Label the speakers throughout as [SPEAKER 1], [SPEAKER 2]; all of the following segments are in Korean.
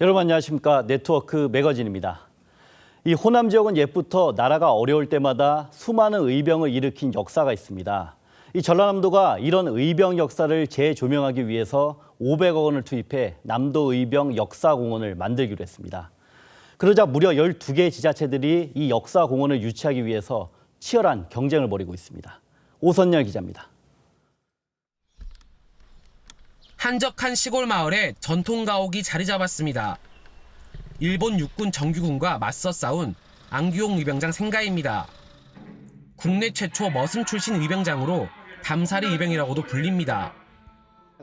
[SPEAKER 1] 여러분 안녕하십니까. 네트워크 매거진입니다. 이 호남 지역은 옛부터 나라가 어려울 때마다 수많은 의병을 일으킨 역사가 있습니다. 이 전라남도가 이런 의병 역사를 재조명하기 위해서 500억 원을 투입해 남도 의병 역사공원을 만들기로 했습니다. 그러자 무려 12개 지자체들이 이 역사공원을 유치하기 위해서 치열한 경쟁을 벌이고 있습니다. 오선열 기자입니다.
[SPEAKER 2] 한적한 시골 마을에 전통 가옥이 자리 잡았습니다. 일본 육군 정규군과 맞서 싸운 안규홍 의병장 생가입니다. 국내 최초 머슴 출신 의병장으로 담사리 의병이라고도 불립니다.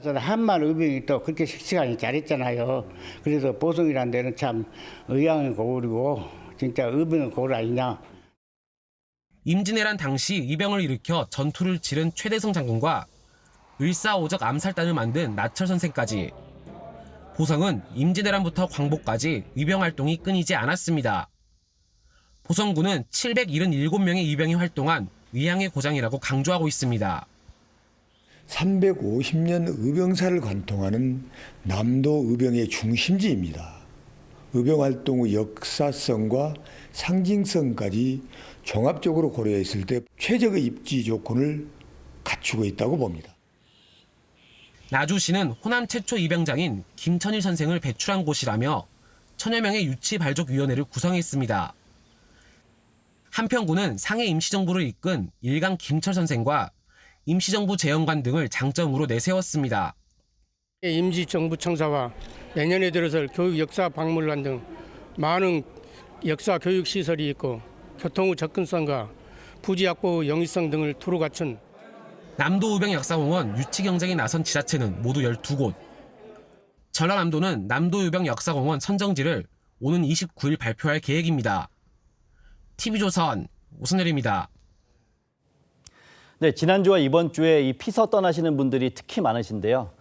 [SPEAKER 3] 저는 한말 의병이 또 그렇게 씩씩하게 잘했잖아요. 그래서 보성이라는 데는 참 의향의 고을이고 진짜 의병의 고을 아니냐.
[SPEAKER 2] 임진왜란 당시 의병을 일으켜 전투를 치른 최대성 장군과 을사오적 암살단을 만든 나철 선생까지 보성은 임진왜란부터 광복까지 의병 활동이 끊이지 않았습니다. 보성군은 777명의 의병이 활동한 위양의 고장이라고 강조하고 있습니다.
[SPEAKER 4] 350년 의병사를 관통하는 남도 의병의 중심지입니다. 의병 활동의 역사성과 상징성까지 종합적으로 고려했을 때 최적의 입지 조건을 갖추고 있다고 봅니다.
[SPEAKER 2] 나주시는 호남 최초 의병장인 김천일 선생을 배출한 곳이라며 천여 명의 유치발족위원회를 구성했습니다. 한평군은 상해 임시정부를 이끈 일강 김철 선생과 임시정부 재연관 등을 장점으로 내세웠습니다.
[SPEAKER 5] 임시정부 청사와 내년에 들어설 교육 역사 박물관 등 많은 역사 교육 시설이 있고 교통의 접근성과 부지 확보의 영위성 등을 두루 갖춘
[SPEAKER 2] 남도 의병 역사공원 유치 경쟁에 나선 지자체는 모두 12곳. 전라남도는 남도 의병 역사공원 선정지를 오는 29일 발표할 계획입니다. TV조선 오선열입니다.
[SPEAKER 1] 네, 지난주와 이번 주에 이 피서 떠나시는 분들이 특히 많으신데요.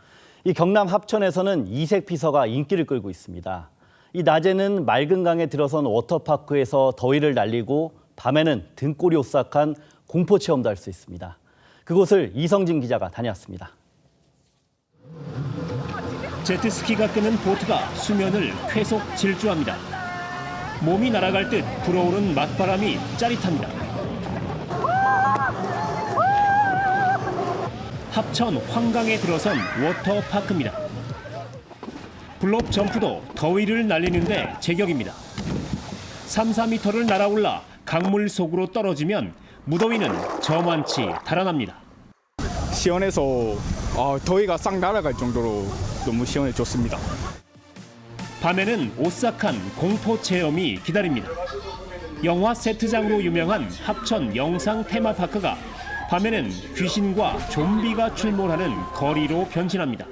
[SPEAKER 1] 이 경남 합천에서는 이색 피서가 인기를 끌고 있습니다. 이 낮에는 맑은 강에 들어선 워터파크에서 더위를 날리고 밤에는 등골이 오싹한 공포 체험도 할 수 있습니다. 그곳을 이성진 기자가 다녀왔습니다.
[SPEAKER 6] 제트스키가 끄는 보트가 수면을 쾌속 질주합니다. 몸이 날아갈 듯 불어오른 맞바람이 짜릿합니다. 합천 황강에 들어선 워터파크입니다. 블록 점프도 더위를 날리는데 제격입니다. 3, 4m를 날아올라 강물 속으로 떨어지면 무더위는 저만치 달아납니다.
[SPEAKER 7] 시원해서 더위가 싹 날아갈 정도로 너무 시원해 좋습니다.
[SPEAKER 6] 밤에는 오싹한 공포 체험이 기다립니다. 영화 세트장으로 유명한 합천 영상 테마파크가 밤에는 귀신과 좀비가 출몰하는 거리로 변신합니다.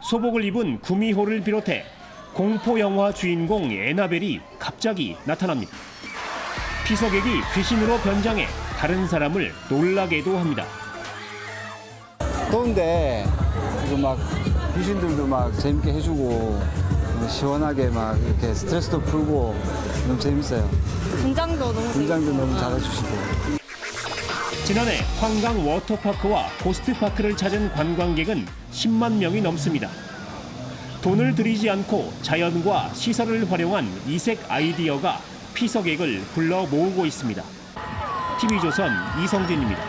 [SPEAKER 6] 소복을 입은 구미호를 비롯해 공포 영화 주인공 에나벨이 갑자기 나타납니다. 피서객이 귀신으로 변장해 다른 사람을 놀라게도 합니다.
[SPEAKER 8] 더운데 이거 막 귀신들도 막 재밌게 해주고 시원하게 막 이렇게 스트레스도 풀고 너무 재밌어요.
[SPEAKER 9] 분장도
[SPEAKER 8] 너무 잘해주시고.
[SPEAKER 6] 지난해 황강 워터파크와 고스트파크를 찾은 관광객은 10만 명이 넘습니다. 돈을 들이지 않고 자연과 시설을 활용한 이색 아이디어가 피서객을 불러 모으고 있습니다. TV조선 이성진입니다.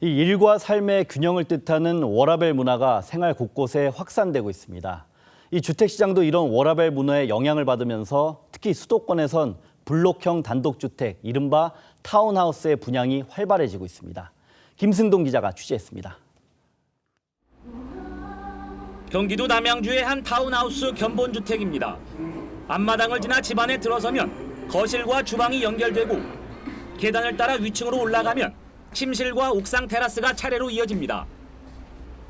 [SPEAKER 1] 이 일과 삶의 균형을 뜻하는 워라밸 문화가 생활 곳곳에 확산되고 있습니다. 이 주택시장도 이런 워라밸 문화에 영향을 받으면서 특히 수도권에선 블록형 단독주택, 이른바 타운하우스의 분양이 활발해지고 있습니다. 김승동 기자가 취재했습니다.
[SPEAKER 10] 경기도 남양주의 한 타운하우스 견본주택입니다. 앞마당을 지나 집 안에 들어서면 거실과 주방이 연결되고 계단을 따라 위층으로 올라가면 침실과 옥상 테라스가 차례로 이어집니다.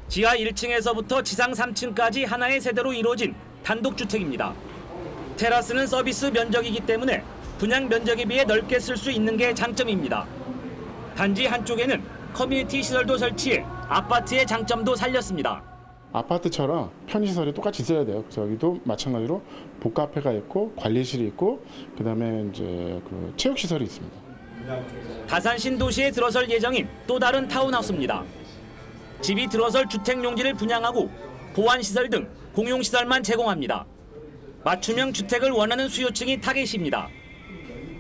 [SPEAKER 10] 지하 1층에서부터 지상 3층까지 하나의 세대로 이루어진 단독주택입니다. 테라스는 서비스 면적이기 때문에 분양 면적에 비해 넓게 쓸 수 있는 게 장점입니다. 단지 한쪽에는 커뮤니티 시설도 설치해 아파트의 장점도 살렸습니다.
[SPEAKER 11] 아파트처럼 편의시설이 똑같이 있어야 돼요. 그래서 여기도 마찬가지로 복카페가 있고 관리실이 있고 그다음에 이제 그 체육시설이 있습니다.
[SPEAKER 10] 다산 신도시에 들어설 예정인 또 다른 타운하우스입니다. 집이 들어설 주택 용지를 분양하고 보안시설 등 공용시설만 제공합니다. 맞춤형 주택을 원하는 수요층이 타겟입니다.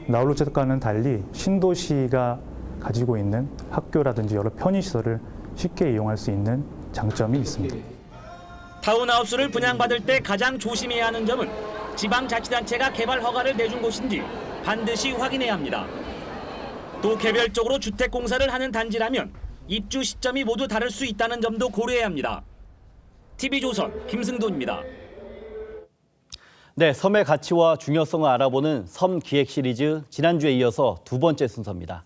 [SPEAKER 9] 나홀로주택과는 달리 신도시가 가지고 있는 학교라든지 여러 편의시설을 쉽게 이용할 수 있는 장점이 있습니다.
[SPEAKER 10] 타운하우스를 분양받을 때 가장 조심해야 하는 점은 지방자치단체가 개발 허가를 내준 곳인지 반드시 확인해야 합니다. 또 개별적으로 주택공사를 하는 단지라면 입주 시점이 모두 다를 수 있다는 점도 고려해야 합니다. TV조선 김승돈입니다.
[SPEAKER 1] 네, 섬의 가치와 중요성을 알아보는 섬 기획 시리즈 지난주에 이어서 두 번째 순서입니다.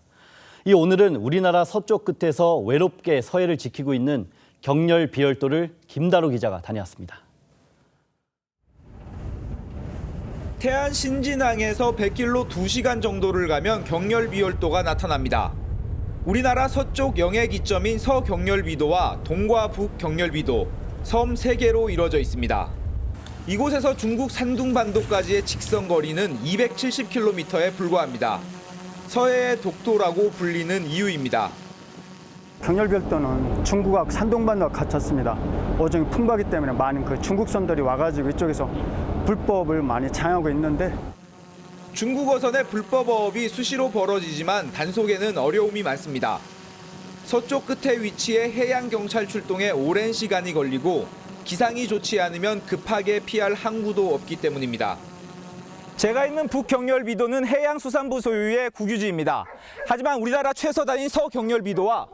[SPEAKER 1] 오늘은 우리나라 서쪽 끝에서 외롭게 서해를 지키고 있는 경렬 비열도를 김다로 기자가 다녀왔습니다.
[SPEAKER 12] 태안 신진항에서 100km 2시간 정도를 가면 경렬 비열도가 나타납니다. 우리나라 서쪽 영해 기점인 서경렬비도와 동과 북경렬비도, 섬 3개로 이뤄져 있습니다. 이곳에서 중국 산둥반도까지의 직선 거리는 270km에 불과합니다. 서해의 독도라고 불리는 이유입니다.
[SPEAKER 13] 경렬별도는 중국하고 산둥반도가 갇혔습니다. 오종이 풍부하기 때문에 많은 중국선들이 와가지고 이쪽에서 불법을 많이 장하고 있는데,
[SPEAKER 12] 중국어선의 불법어업이 수시로 벌어지지만 단속에는 어려움이 많습니다. 서쪽 끝에 위치해 해양경찰 출동에 오랜 시간이 걸리고 기상이 좋지 않으면 급하게 피할 항구도 없기 때문입니다. 제가 있는 북경렬비도는 해양수산부 소유의 국유지입니다. 하지만 우리나라 최서단인 서경렬비도와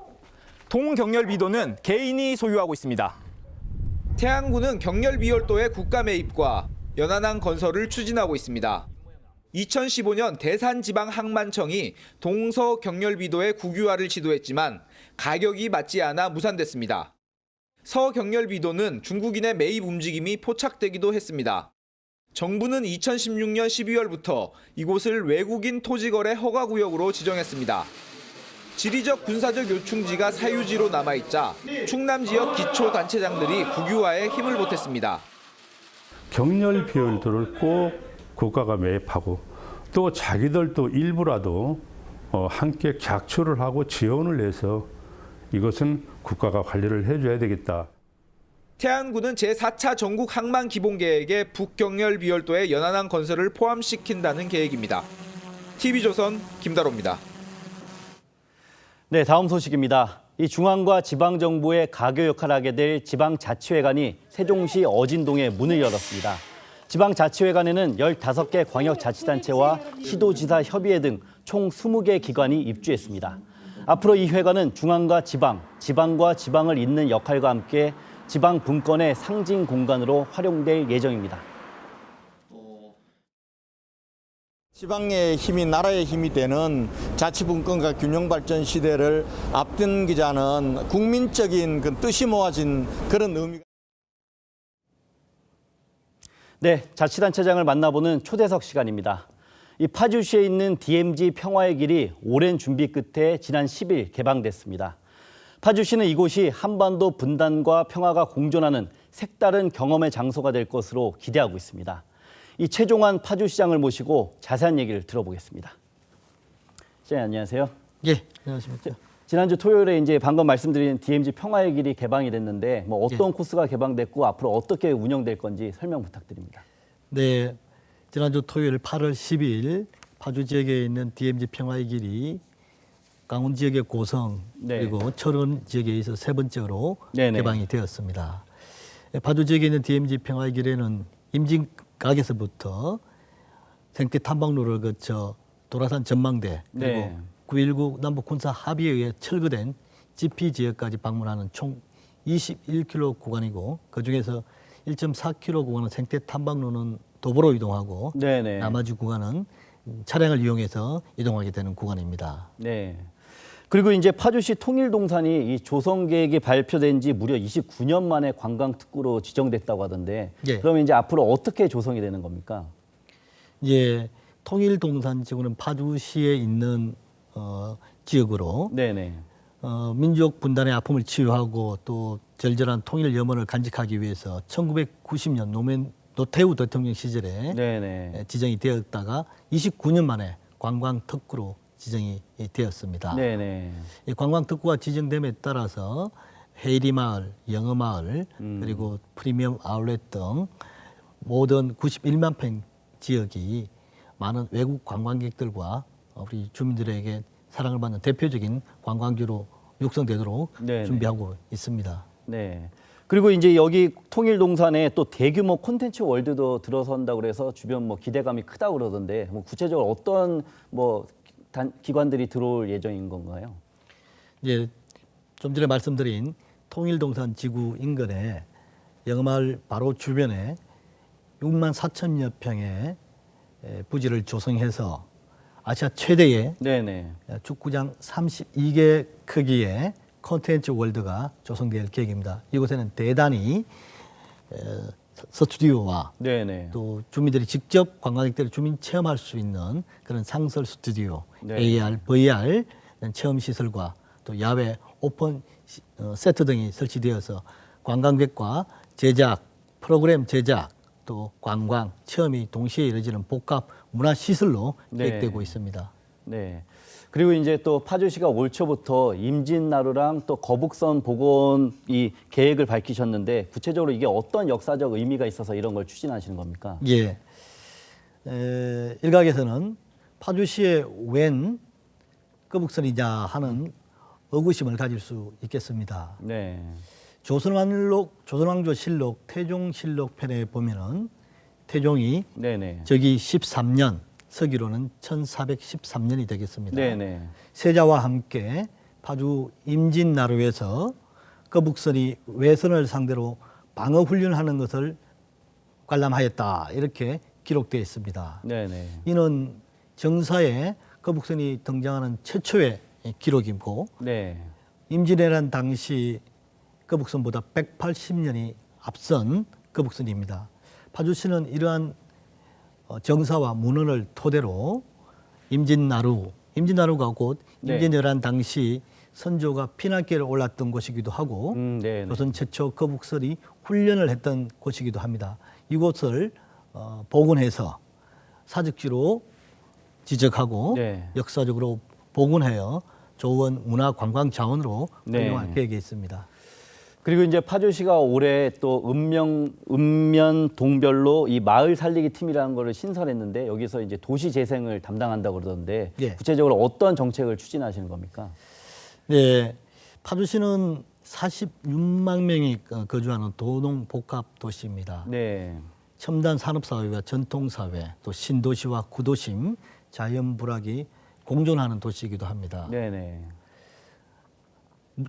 [SPEAKER 12] 동경렬비도는 개인이 소유하고 있습니다. 태안군은 경렬비열도의 국가 매입과 연안항 건설을 추진하고 있습니다. 2015년 대산지방항만청이 동서경렬비도의 국유화를 시도했지만 가격이 맞지 않아 무산됐습니다. 서경렬비도는 중국인의 매입 움직임이 포착되기도 했습니다. 정부는 2016년 12월부터 이곳을 외국인 토지거래 허가구역으로 지정했습니다. 지리적 군사적 요충지가 사유지로 남아있자 충남 지역 기초단체장들이 국유화에 힘을 보탰습니다.
[SPEAKER 14] 경렬 비열도를 꼭 국가가 매입하고 또 자기들도 일부라도 함께 객추를 하고 지원을 해서 이것은 국가가 관리를 해줘야 되겠다.
[SPEAKER 12] 태안군은 제4차 전국 항만 기본계획에 북경렬 비열도의 연안항 건설을 포함시킨다는 계획입니다. TV조선 김다로입니다.
[SPEAKER 1] 네, 다음 소식입니다. 중앙과 지방정부의 가교 역할을 하게 될 지방자치회관이 세종시 어진동에 문을 열었습니다. 지방자치회관에는 15개 광역자치단체와 시도지사 협의회 등 총 20개 기관이 입주했습니다. 앞으로 이 회관은 중앙과 지방, 지방과 지방을 잇는 역할과 함께 지방 분권의 상징 공간으로 활용될 예정입니다.
[SPEAKER 15] 지방의 힘이 나라의 힘이 되는 자치분권과 균형발전 시대를 앞당기자는 국민적인 뜻이 모아진 그런 의미가.
[SPEAKER 1] 네, 자치단체장을 만나보는 초대석 시간입니다. 파주시에 있는 DMZ 평화의 길이 오랜 준비 끝에 지난 10일 개방됐습니다. 파주시는 이곳이 한반도 분단과 평화가 공존하는 색다른 경험의 장소가 될 것으로 기대하고 있습니다. 최종환 파주시장을 모시고 자세한 얘기를 들어보겠습니다. 시장님 안녕하세요.
[SPEAKER 16] 예, 안녕하십니까.
[SPEAKER 1] 지난주 토요일에 방금 말씀드린 DMZ 평화의 길이 개방이 됐는데 어떤 코스가 개방됐고 앞으로 어떻게 운영될 건지 설명 부탁드립니다.
[SPEAKER 16] 네, 지난주 토요일 8월 10일 파주 지역에 있는 DMZ 평화의 길이 강원 지역의 고성 그리고 철원 지역에 있어 세 번째로 개방이 되었습니다. 파주 지역에 있는 DMZ 평화의 길에는 임진각에서부터 생태 탐방로를 거쳐 도라산 전망대 그리고 9.19 남북 군사 합의에 의해 철거된 지피 지역까지 방문하는 총 21km 구간이고 그중에서 1.4km 구간은 생태 탐방로는 도보로 이동하고 나머지 구간은 차량을 이용해서 이동하게 되는 구간입니다.
[SPEAKER 1] 네. 그리고 파주시 통일동산이 이 조성 계획이 발표된 지 무려 29년 만에 관광 특구로 지정됐다고 하던데 그러면 앞으로 어떻게 조성이 되는 겁니까?
[SPEAKER 16] 예, 통일동산 지구는 파주시에 있는 지역으로 민족 분단의 아픔을 치유하고 또 절절한 통일 염원을 간직하기 위해서 1990년 노태우 대통령 시절에 지정이 되었다가 29년 만에 관광 특구로 지정이 되었습니다. 이 관광 특구가 지정됨에 따라서 헤이리 마을, 영어 마을, 그리고 프리미엄 아울렛 등 모든 91만 평 지역이 많은 외국 관광객들과 우리 주민들에게 사랑을 받는 대표적인 관광지로 육성되도록
[SPEAKER 1] 네네.
[SPEAKER 16] 준비하고 있습니다.
[SPEAKER 1] 네. 그리고 이제 여기 통일동산에 또 대규모 콘텐츠 월드도 들어선다고 그래서 주변 뭐 기대감이 크다고 그러던데 뭐 구체적으로 어떤 뭐 기관들이 들어올 예정인 건가요?
[SPEAKER 16] 예, 좀 전에 말씀드린 통일동산 지구 인근에 영마을 바로 주변에 6만 4천여 평의 부지를 조성해서 아시아 최대의
[SPEAKER 1] 네네.
[SPEAKER 16] 축구장 32개 크기의 콘텐츠 월드가 조성될 계획입니다. 이곳에는 대단히 스튜디오와
[SPEAKER 1] 네네.
[SPEAKER 16] 또 주민들이 직접 관광객들이 주민 체험할 수 있는 그런 상설 스튜디오,
[SPEAKER 1] 네.
[SPEAKER 16] AR, VR 체험 시설과 또 야외 오픈 세트 등이 설치되어서 관광객과 제작, 프로그램 제작, 또 관광, 체험이 동시에 이루어지는 복합 문화 시설로 계획되고 있습니다.
[SPEAKER 1] 네. 그리고 이제 또 파주시가 올 초부터 임진나루랑 또 거북선 복원 이 계획을 밝히셨는데 구체적으로 이게 어떤 역사적 의미가 있어서 이런 걸 추진하시는 겁니까?
[SPEAKER 16] 예. 일각에서는 파주시의 웬 거북선이냐 하는 의구심을 가질 수 있겠습니다.
[SPEAKER 1] 네.
[SPEAKER 16] 조선왕조 실록 태종실록 편에 보면은 태종이
[SPEAKER 1] 네네.
[SPEAKER 16] 저기 13년 서기로는 1413년이 되겠습니다.
[SPEAKER 1] 네네.
[SPEAKER 16] 세자와 함께 파주 임진나루에서 거북선이 외선을 상대로 방어 훈련하는 것을 관람하였다 이렇게 기록되어 있습니다.
[SPEAKER 1] 네네.
[SPEAKER 16] 이는 정사에 거북선이 등장하는 최초의 기록이고
[SPEAKER 1] 네.
[SPEAKER 16] 임진왜란 당시 거북선보다 180년이 앞선 거북선입니다. 파주시는 이러한 정사와 문헌을 토대로 임진나루가 곧 임진왜란 당시 선조가 피난길을 올랐던 곳이기도 하고 조선 최초 거북선이 훈련을 했던 곳이기도 합니다. 이곳을 복원해서 사적지로 지적하고 역사적으로 복원하여 좋은 문화 관광 자원으로 활용할 계획에 있습니다.
[SPEAKER 1] 그리고 이제 파주시가 올해 또 읍면 동별로 이 마을 살리기 팀이라는 거를 신설했는데 여기서 이제 도시 재생을 담당한다고 그러던데 구체적으로 어떤 정책을 추진하시는 겁니까?
[SPEAKER 16] 네, 파주시는 46만 명이 거주하는 도농 복합 도시입니다.
[SPEAKER 1] 네.
[SPEAKER 16] 첨단 산업사회와 전통사회, 또 신도시와 구도심, 자연불학이 공존하는 도시이기도 합니다.
[SPEAKER 1] 네네.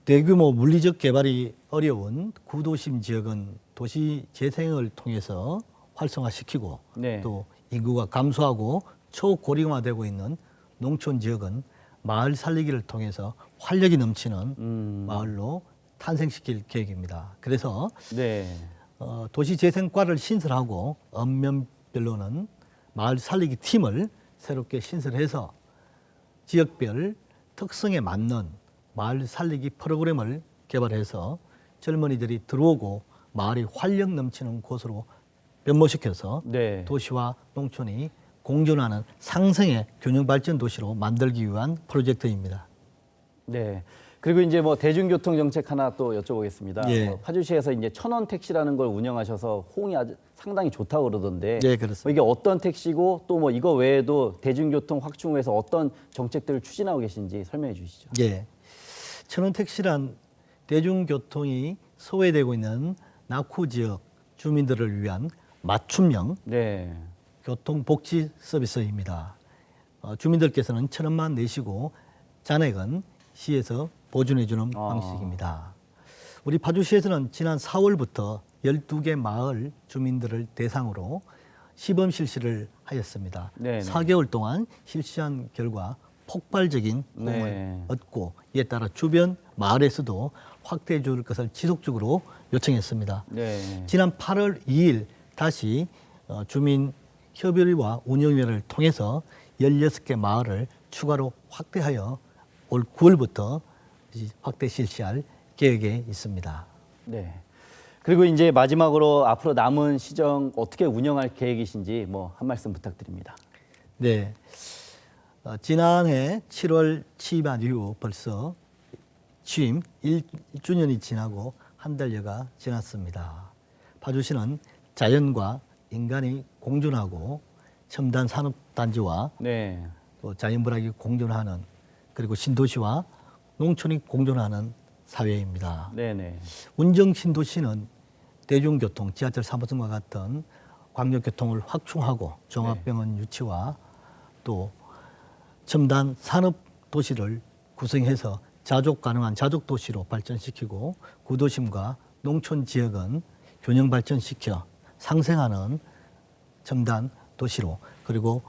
[SPEAKER 16] 대규모 물리적 개발이 어려운 구도심 지역은 도시 재생을 통해서 활성화시키고 또 인구가 감소하고 초고령화되고 있는 농촌 지역은 마을 살리기를 통해서 활력이 넘치는 마을로 탄생시킬 계획입니다. 그래서 도시 재생과를 신설하고 읍면별로는 마을 살리기 팀을 새롭게 신설해서 지역별 특성에 맞는 마을 살리기 프로그램을 개발해서 젊은이들이 들어오고 마을이 활력 넘치는 곳으로 변모시켜서 도시와 농촌이 공존하는 상생의 균형 발전 도시로 만들기 위한 프로젝트입니다.
[SPEAKER 1] 네. 그리고 이제 뭐 대중교통 정책 하나 또 여쭤보겠습니다. 파주시에서 이제 1000원 택시라는 걸 운영하셔서 호응이 아주 상당히 좋다고 그러던데
[SPEAKER 16] 그렇습니다.
[SPEAKER 1] 이게 어떤 택시고 또 뭐 이거 외에도 대중교통 확충을 위해서 어떤 정책들을 추진하고 계신지 설명해 주시죠.
[SPEAKER 16] 예. 1000원 택시란 대중교통이 소외되고 있는 낙후 지역 주민들을 위한 맞춤형 교통복지 서비스입니다. 주민들께서는 1000원만 내시고 잔액은 시에서 보존해주는 방식입니다. 우리 파주시에서는 지난 4월부터 12개 마을 주민들을 대상으로 시범 실시를 하였습니다. 4개월 동안 실시한 결과 폭발적인 호응을 얻고 이에 따라 주변 마을에서도 확대해 줄 것을 지속적으로 요청했습니다. 지난 8월 2일 다시 주민협의회와 운영위원회를 통해서 16개 마을을 추가로 확대하여 올 9월부터 확대 실시할 계획에 있습니다.
[SPEAKER 1] 네. 그리고 이제 마지막으로 앞으로 남은 시정 어떻게 운영할 계획이신지 뭐 한 말씀 부탁드립니다.
[SPEAKER 16] 네. 지난해 7월 취임한 이후 벌써 취임 1주년이 지나고 한 달여가 지났습니다. 파주시는 자연과 인간이 공존하고 첨단 산업단지와 또 자연불학이 공존하는 그리고 신도시와 농촌이 공존하는 사회입니다. 운정 신도시는 대중교통, 지하철 3호선과 같은 광역교통을 확충하고 종합병원 유치와 또 첨단 산업도시를 구성해서 자족 가능한 자족도시로 발전시키고 구도심과 농촌 지역은 균형 발전시켜 상생하는 첨단 도시로 그리고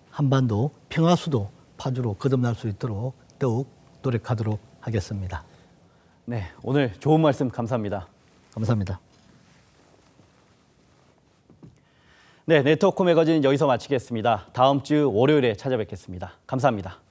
[SPEAKER 16] 한반도 평화수도 파주로 거듭날 수 있도록 더욱 노력하도록 하겠습니다.
[SPEAKER 1] 네, 오늘 좋은 말씀 감사합니다.
[SPEAKER 16] 감사합니다.
[SPEAKER 1] 네, 네트워크 매거진 여기서 마치겠습니다. 다음 주 월요일에 찾아뵙겠습니다. 감사합니다.